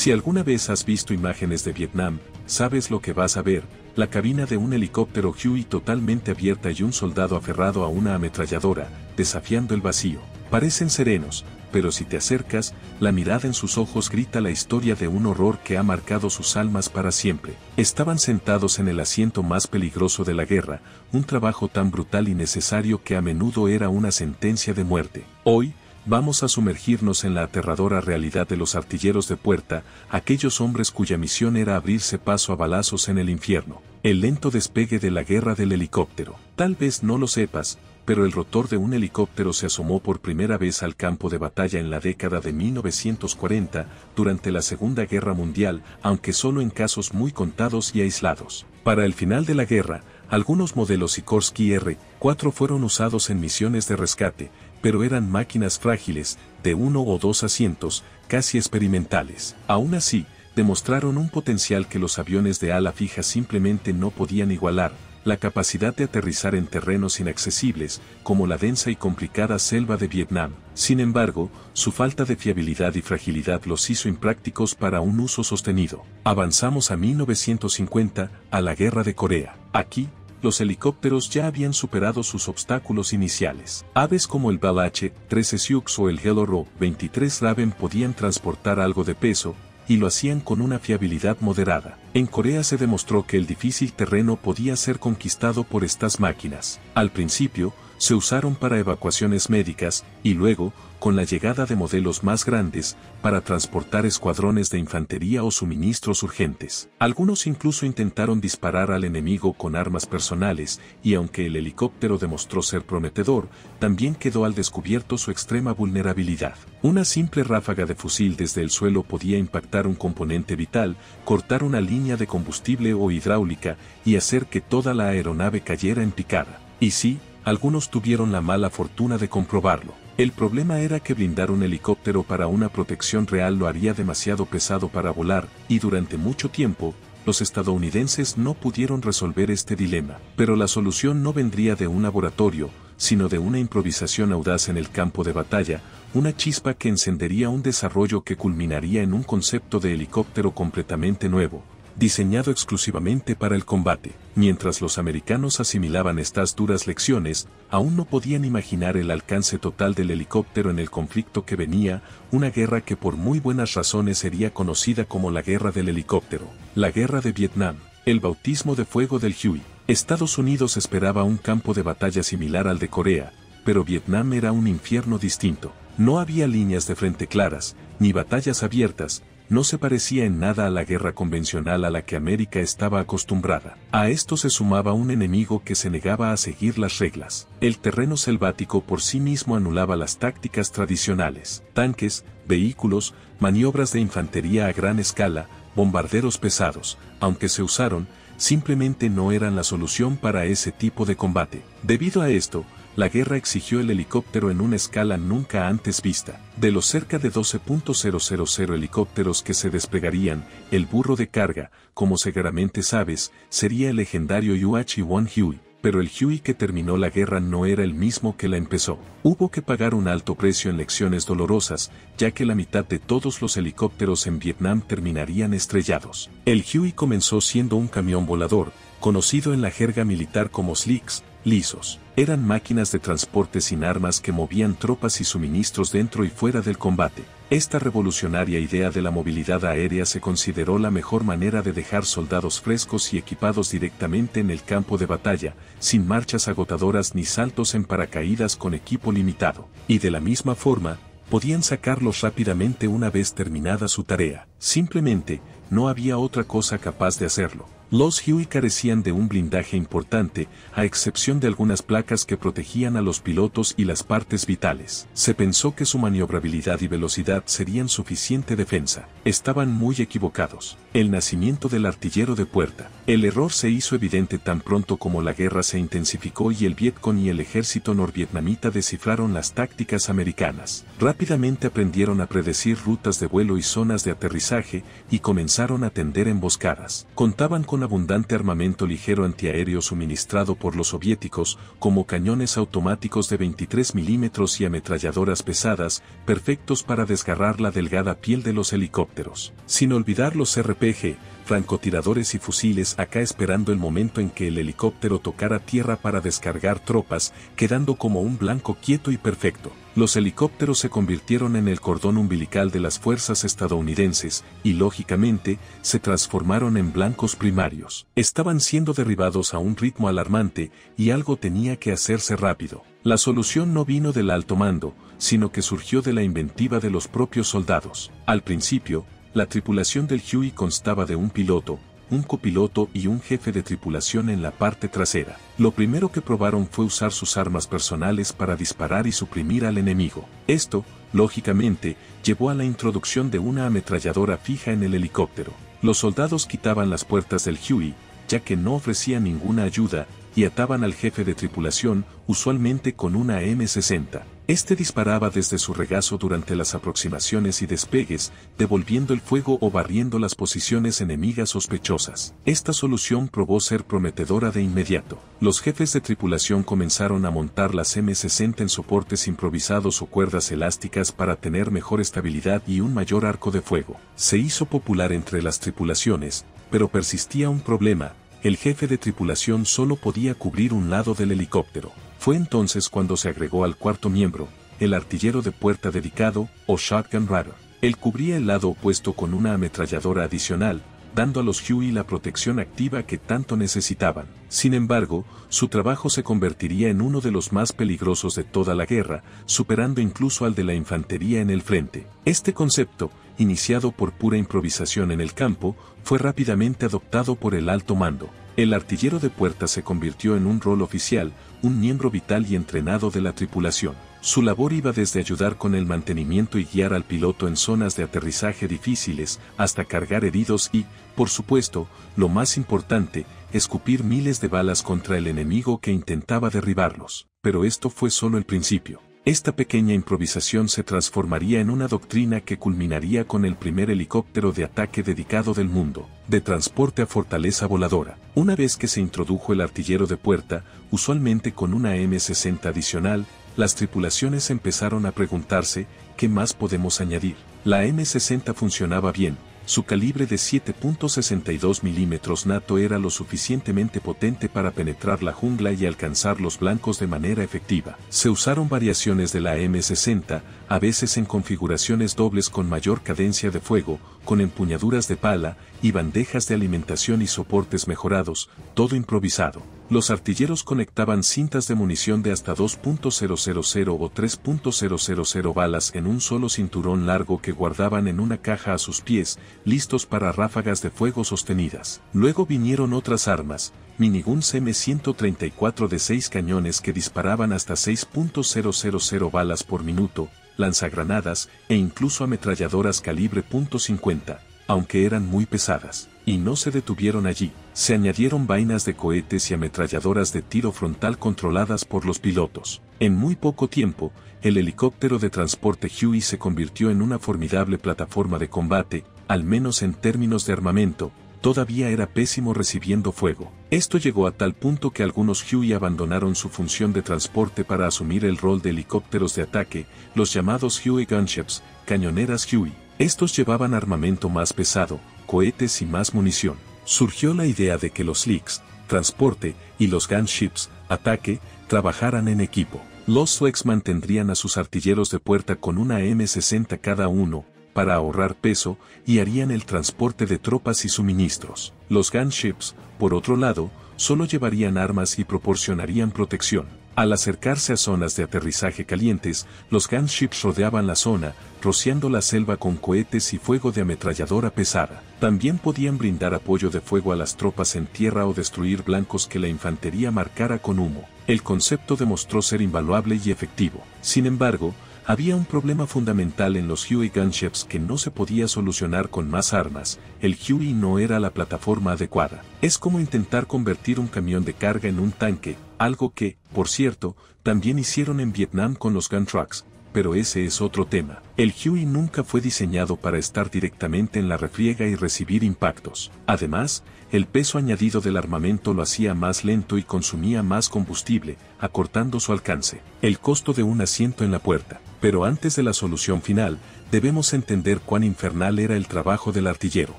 Si alguna vez has visto imágenes de Vietnam, sabes lo que vas a ver: la cabina de un helicóptero Huey totalmente abierta y un soldado aferrado a una ametralladora, desafiando el vacío. Parecen serenos, pero si te acercas, la mirada en sus ojos grita la historia de un horror que ha marcado sus almas para siempre. Estaban sentados en el asiento más peligroso de la guerra, un trabajo tan brutal y necesario que a menudo era una sentencia de muerte. Hoy, vamos a sumergirnos en la aterradora realidad de los artilleros de puerta, aquellos hombres cuya misión era abrirse paso a balazos en el infierno. El lento despegue de la guerra del helicóptero. Tal vez no lo sepas, pero el rotor de un helicóptero se asomó por primera vez al campo de batalla en la década de 1940, durante la Segunda Guerra Mundial, aunque solo en casos muy contados y aislados. Para el final de la guerra, algunos modelos Sikorsky R-4 fueron usados en misiones de rescate, pero eran máquinas frágiles, de 1 o 2 asientos, casi experimentales. Aún así, demostraron un potencial que los aviones de ala fija simplemente no podían igualar: la capacidad de aterrizar en terrenos inaccesibles, como la densa y complicada selva de Vietnam. Sin embargo, su falta de fiabilidad y fragilidad los hizo imprácticos para un uso sostenido. Avanzamos a 1950, a la Guerra de Corea. Aquí, los helicópteros ya habían superado sus obstáculos iniciales. Aves como el Bell H-13 Sioux o el Helo-23 Raven podían transportar algo de peso, y lo hacían con una fiabilidad moderada. En Corea se demostró que el difícil terreno podía ser conquistado por estas máquinas. Al principio, se usaron para evacuaciones médicas, y luego, con la llegada de modelos más grandes, para transportar escuadrones de infantería o suministros urgentes. Algunos incluso intentaron disparar al enemigo con armas personales, y aunque el helicóptero demostró ser prometedor, también quedó al descubierto su extrema vulnerabilidad. Una simple ráfaga de fusil desde el suelo podía impactar un componente vital, cortar una línea de combustible o hidráulica, y hacer que toda la aeronave cayera en picada. Y sí, algunos tuvieron la mala fortuna de comprobarlo. El problema era que blindar un helicóptero para una protección real lo haría demasiado pesado para volar, y durante mucho tiempo, los estadounidenses no pudieron resolver este dilema. Pero la solución no vendría de un laboratorio, sino de una improvisación audaz en el campo de batalla, una chispa que encendería un desarrollo que culminaría en un concepto de helicóptero completamente nuevo, diseñado exclusivamente para el combate. Mientras los americanos asimilaban estas duras lecciones, aún no podían imaginar el alcance total del helicóptero en el conflicto que venía, una guerra que por muy buenas razones sería conocida como la Guerra del Helicóptero, la Guerra de Vietnam, el bautismo de fuego del Huey. Estados Unidos esperaba un campo de batalla similar al de Corea, pero Vietnam era un infierno distinto. No había líneas de frente claras, ni batallas abiertas. No se parecía en nada a la guerra convencional a la que América estaba acostumbrada. A esto se sumaba un enemigo que se negaba a seguir las reglas. El terreno selvático por sí mismo anulaba las tácticas tradicionales. Tanques, vehículos, maniobras de infantería a gran escala, bombarderos pesados, aunque se usaron, simplemente no eran la solución para ese tipo de combate. Debido a esto, la guerra exigió el helicóptero en una escala nunca antes vista. De los cerca de 12.000 helicópteros que se desplegarían, el burro de carga, como seguramente sabes, sería el legendario UH-1 Huey. Pero el Huey que terminó la guerra no era el mismo que la empezó. Hubo que pagar un alto precio en lecciones dolorosas, ya que la mitad de todos los helicópteros en Vietnam terminarían estrellados. El Huey comenzó siendo un camión volador, conocido en la jerga militar como slicks, lisos. Eran máquinas de transporte sin armas que movían tropas y suministros dentro y fuera del combate. Esta revolucionaria idea de la movilidad aérea se consideró la mejor manera de dejar soldados frescos y equipados directamente en el campo de batalla, sin marchas agotadoras ni saltos en paracaídas con equipo limitado. Y de la misma forma, podían sacarlos rápidamente una vez terminada su tarea. Simplemente, no había otra cosa capaz de hacerlo. Los Huey carecían de un blindaje importante, a excepción de algunas placas que protegían a los pilotos y las partes vitales. Se pensó que su maniobrabilidad y velocidad serían suficiente defensa. Estaban muy equivocados. El nacimiento del artillero de puerta. El error se hizo evidente tan pronto como la guerra se intensificó y el Vietcong y el ejército norvietnamita descifraron las tácticas americanas. Rápidamente aprendieron a predecir rutas de vuelo y zonas de aterrizaje, y comenzaron comenzaron a tender emboscadas. Contaban con abundante armamento ligero antiaéreo suministrado por los soviéticos, como cañones automáticos de 23 milímetros y ametralladoras pesadas, perfectos para desgarrar la delgada piel de los helicópteros. Sin olvidar los RPG, francotiradores y fusiles acá esperando el momento en que el helicóptero tocara tierra para descargar tropas, quedando como un blanco quieto y perfecto. Los helicópteros se convirtieron en el cordón umbilical de las fuerzas estadounidenses y, lógicamente, se transformaron en blancos primarios. Estaban siendo derribados a un ritmo alarmante y algo tenía que hacerse rápido. La solución no vino del alto mando, sino que surgió de la inventiva de los propios soldados. Al principio, la tripulación del Huey constaba de un piloto, un copiloto y un jefe de tripulación en la parte trasera. Lo primero que probaron fue usar sus armas personales para disparar y suprimir al enemigo. Esto, lógicamente, llevó a la introducción de una ametralladora fija en el helicóptero. Los soldados quitaban las puertas del Huey, ya que no ofrecía ninguna ayuda, y ataban al jefe de tripulación, usualmente con una M60. Este disparaba desde su regazo durante las aproximaciones y despegues, devolviendo el fuego o barriendo las posiciones enemigas sospechosas. Esta solución probó ser prometedora de inmediato. Los jefes de tripulación comenzaron a montar las M60 en soportes improvisados o cuerdas elásticas para tener mejor estabilidad y un mayor arco de fuego. Se hizo popular entre las tripulaciones, pero persistía un problema. El jefe de tripulación solo podía cubrir un lado del helicóptero. Fue entonces cuando se agregó al cuarto miembro, el artillero de puerta dedicado, o shotgun runner. Él cubría el lado opuesto con una ametralladora adicional, dando a los Huey la protección activa que tanto necesitaban. Sin embargo, su trabajo se convertiría en uno de los más peligrosos de toda la guerra, superando incluso al de la infantería en el frente. Este concepto, iniciado por pura improvisación en el campo, fue rápidamente adoptado por el alto mando. El artillero de puerta se convirtió en un rol oficial, un miembro vital y entrenado de la tripulación. Su labor iba desde ayudar con el mantenimiento y guiar al piloto en zonas de aterrizaje difíciles, hasta cargar heridos y, por supuesto, lo más importante, escupir miles de balas contra el enemigo que intentaba derribarlos. Pero esto fue solo el principio. Esta pequeña improvisación se transformaría en una doctrina que culminaría con el primer helicóptero de ataque dedicado del mundo, de transporte a fortaleza voladora. Una vez que se introdujo el artillero de puerta, usualmente con una M60 adicional, las tripulaciones empezaron a preguntarse, ¿qué más podemos añadir? La M60 funcionaba bien. Su calibre de 7.62 milímetros NATO era lo suficientemente potente para penetrar la jungla y alcanzar los blancos de manera efectiva. Se usaron variaciones de la M60, a veces en configuraciones dobles con mayor cadencia de fuego, con empuñaduras de pala y bandejas de alimentación y soportes mejorados, todo improvisado. Los artilleros conectaban cintas de munición de hasta 2.000 o 3.000 balas en un solo cinturón largo que guardaban en una caja a sus pies, listos para ráfagas de fuego sostenidas. Luego vinieron otras armas, miniguns M134 de 6 cañones que disparaban hasta 6.000 balas por minuto, lanzagranadas e incluso ametralladoras calibre .50, aunque eran muy pesadas. Y no se detuvieron allí, se añadieron vainas de cohetes y ametralladoras de tiro frontal controladas por los pilotos. En muy poco tiempo, el helicóptero de transporte Huey se convirtió en una formidable plataforma de combate, al menos en términos de armamento, todavía era pésimo recibiendo fuego. Esto llegó a tal punto que algunos Huey abandonaron su función de transporte para asumir el rol de helicópteros de ataque, los llamados Huey Gunships, cañoneras Huey. Estos llevaban armamento más pesado, cohetes y más munición. Surgió la idea de que los Slicks, transporte, y los Gunships, ataque, trabajaran en equipo. Los Slicks mantendrían a sus artilleros de puerta con una M60 cada uno, para ahorrar peso, y harían el transporte de tropas y suministros. Los Gunships, por otro lado, solo llevarían armas y proporcionarían protección. Al acercarse a zonas de aterrizaje calientes, los Gunships rodeaban la zona, rociando la selva con cohetes y fuego de ametralladora pesada. También podían brindar apoyo de fuego a las tropas en tierra o destruir blancos que la infantería marcara con humo. El concepto demostró ser invaluable y efectivo. Sin embargo, había un problema fundamental en los Huey Gunships que no se podía solucionar con más armas. El Huey no era la plataforma adecuada. Es como intentar convertir un camión de carga en un tanque, algo que, por cierto, también hicieron en Vietnam con los Gun Trucks, pero ese es otro tema. El Huey nunca fue diseñado para estar directamente en la refriega y recibir impactos. Además, el peso añadido del armamento lo hacía más lento y consumía más combustible, acortando su alcance. El costo de un asiento en la puerta. Pero antes de la solución final, debemos entender cuán infernal era el trabajo del artillero.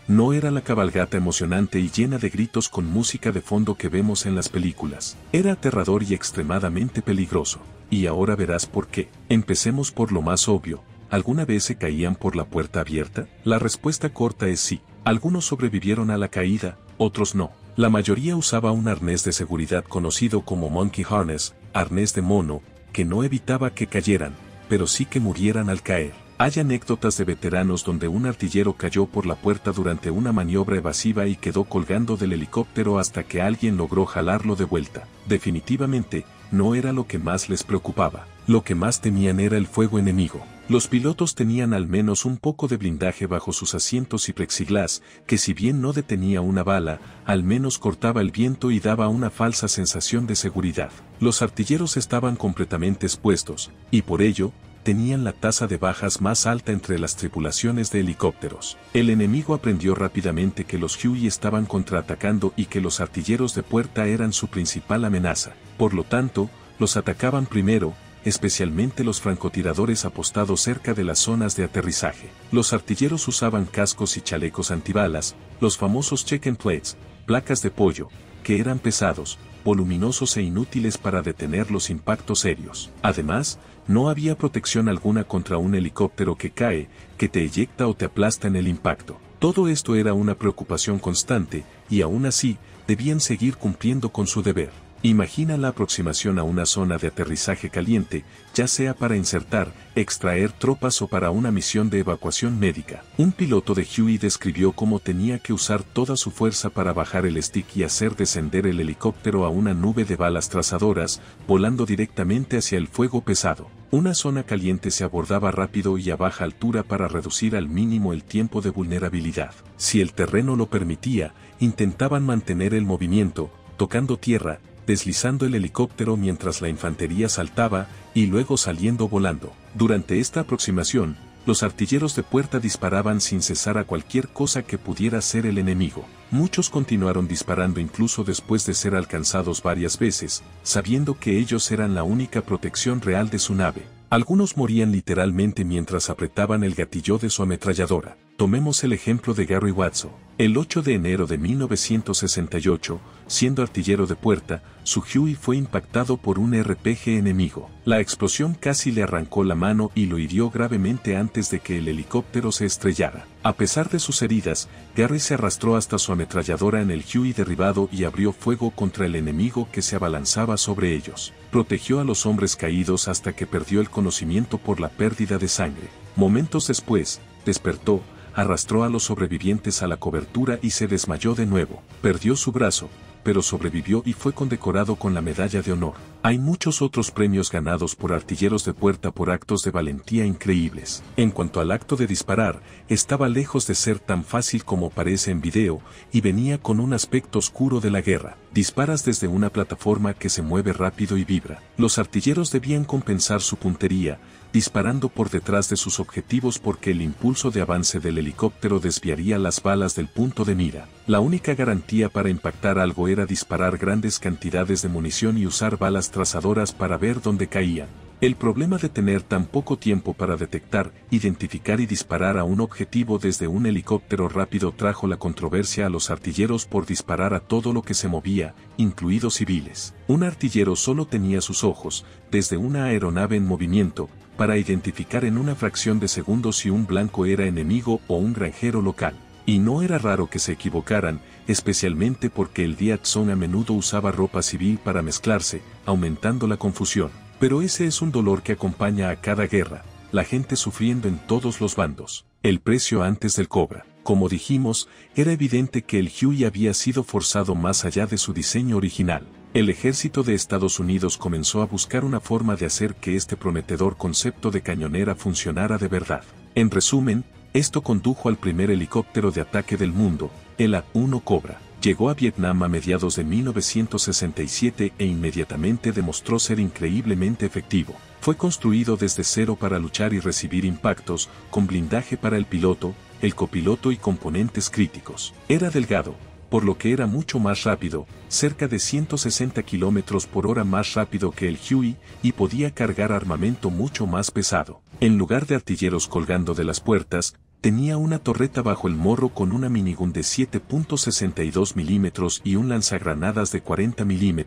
No era la cabalgata emocionante y llena de gritos con música de fondo que vemos en las películas. Era aterrador y extremadamente peligroso. Y ahora verás por qué. Empecemos por lo más obvio. ¿Alguna vez se caían por la puerta abierta? La respuesta corta es sí. Algunos sobrevivieron a la caída, otros no. La mayoría usaba un arnés de seguridad conocido como Monkey Harness, arnés de mono, que no evitaba que cayeran, pero sí que murieran al caer. Hay anécdotas de veteranos donde un artillero cayó por la puerta durante una maniobra evasiva y quedó colgando del helicóptero hasta que alguien logró jalarlo de vuelta. Definitivamente, no era lo que más les preocupaba. Lo que más temían era el fuego enemigo. Los pilotos tenían al menos un poco de blindaje bajo sus asientos y plexiglas, que si bien no detenía una bala, al menos cortaba el viento y daba una falsa sensación de seguridad. Los artilleros estaban completamente expuestos, y por ello, tenían la tasa de bajas más alta entre las tripulaciones de helicópteros. El enemigo aprendió rápidamente que los Huey estaban contraatacando y que los artilleros de puerta eran su principal amenaza. Por lo tanto, los atacaban primero, especialmente los francotiradores apostados cerca de las zonas de aterrizaje. Los artilleros usaban cascos y chalecos antibalas, los famosos chicken plates, placas de pollo, que eran pesados, voluminosos e inútiles para detener los impactos serios. Además, no había protección alguna contra un helicóptero que cae, que te eyecta o te aplasta en el impacto. Todo esto era una preocupación constante, y aún así, debían seguir cumpliendo con su deber. Imagina la aproximación a una zona de aterrizaje caliente, ya sea para insertar, extraer tropas o para una misión de evacuación médica. Un piloto de Huey describió cómo tenía que usar toda su fuerza para bajar el stick y hacer descender el helicóptero a una nube de balas trazadoras, volando directamente hacia el fuego pesado. Una zona caliente se abordaba rápido y a baja altura para reducir al mínimo el tiempo de vulnerabilidad. Si el terreno lo permitía, intentaban mantener el movimiento, tocando tierra, deslizando el helicóptero mientras la infantería saltaba y luego saliendo volando. Durante esta aproximación, los artilleros de puerta disparaban sin cesar a cualquier cosa que pudiera ser el enemigo. Muchos continuaron disparando incluso después de ser alcanzados varias veces, sabiendo que ellos eran la única protección real de su nave. Algunos morían literalmente mientras apretaban el gatillo de su ametralladora. Tomemos el ejemplo de Gary Watson. El 8 de enero de 1968, siendo artillero de puerta, su Huey fue impactado por un RPG enemigo. La explosión casi le arrancó la mano y lo hirió gravemente antes de que el helicóptero se estrellara. A pesar de sus heridas, Gary se arrastró hasta su ametralladora en el Huey derribado y abrió fuego contra el enemigo que se abalanzaba sobre ellos. Protegió a los hombres caídos hasta que perdió el conocimiento por la pérdida de sangre. Momentos después, despertó, arrastró a los sobrevivientes a la cobertura y se desmayó de nuevo. Perdió su brazo, pero sobrevivió y fue condecorado con la Medalla de Honor. Hay muchos otros premios ganados por artilleros de puerta por actos de valentía increíbles. En cuanto al acto de disparar, estaba lejos de ser tan fácil como parece en video, y venía con un aspecto oscuro de la guerra. Disparas desde una plataforma que se mueve rápido y vibra. Los artilleros debían compensar su puntería, disparando por detrás de sus objetivos porque el impulso de avance del helicóptero desviaría las balas del punto de mira. La única garantía para impactar algo era disparar grandes cantidades de munición y usar balas trazadoras para ver dónde caían. El problema de tener tan poco tiempo para detectar, identificar y disparar a un objetivo desde un helicóptero rápido trajo la controversia a los artilleros por disparar a todo lo que se movía, incluidos civiles. Un artillero solo tenía sus ojos, desde una aeronave en movimiento, para identificar en una fracción de segundos si un blanco era enemigo o un granjero local. Y no era raro que se equivocaran, especialmente porque el Viet Cong a menudo usaba ropa civil para mezclarse, aumentando la confusión. Pero ese es un dolor que acompaña a cada guerra, la gente sufriendo en todos los bandos. El precio antes del cobra. Como dijimos, era evidente que el Huey había sido forzado más allá de su diseño original. El ejército de Estados Unidos comenzó a buscar una forma de hacer que este prometedor concepto de cañonera funcionara de verdad. En resumen, esto condujo al primer helicóptero de ataque del mundo, el A-1 Cobra. Llegó a Vietnam a mediados de 1967 e inmediatamente demostró ser increíblemente efectivo. Fue construido desde cero para luchar y recibir impactos, con blindaje para el piloto, el copiloto y componentes críticos. Era delgado, por lo que era mucho más rápido, cerca de 160 km por hora más rápido que el Huey, y podía cargar armamento mucho más pesado. En lugar de artilleros colgando de las puertas, tenía una torreta bajo el morro con una minigun de 7.62 mm y un lanzagranadas de 40 mm,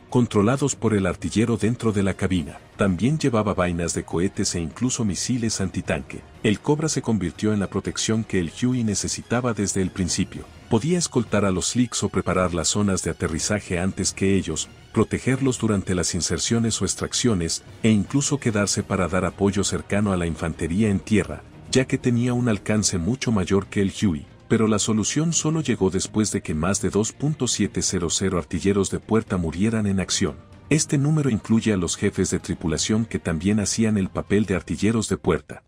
controlados por el artillero dentro de la cabina. También llevaba vainas de cohetes e incluso misiles antitanque. El Cobra se convirtió en la protección que el Huey necesitaba desde el principio. Podía escoltar a los Slicks o preparar las zonas de aterrizaje antes que ellos, protegerlos durante las inserciones o extracciones, e incluso quedarse para dar apoyo cercano a la infantería en tierra, ya que tenía un alcance mucho mayor que el Huey. Pero la solución solo llegó después de que más de 2.700 artilleros de puerta murieran en acción. Este número incluye a los jefes de tripulación que también hacían el papel de artilleros de puerta.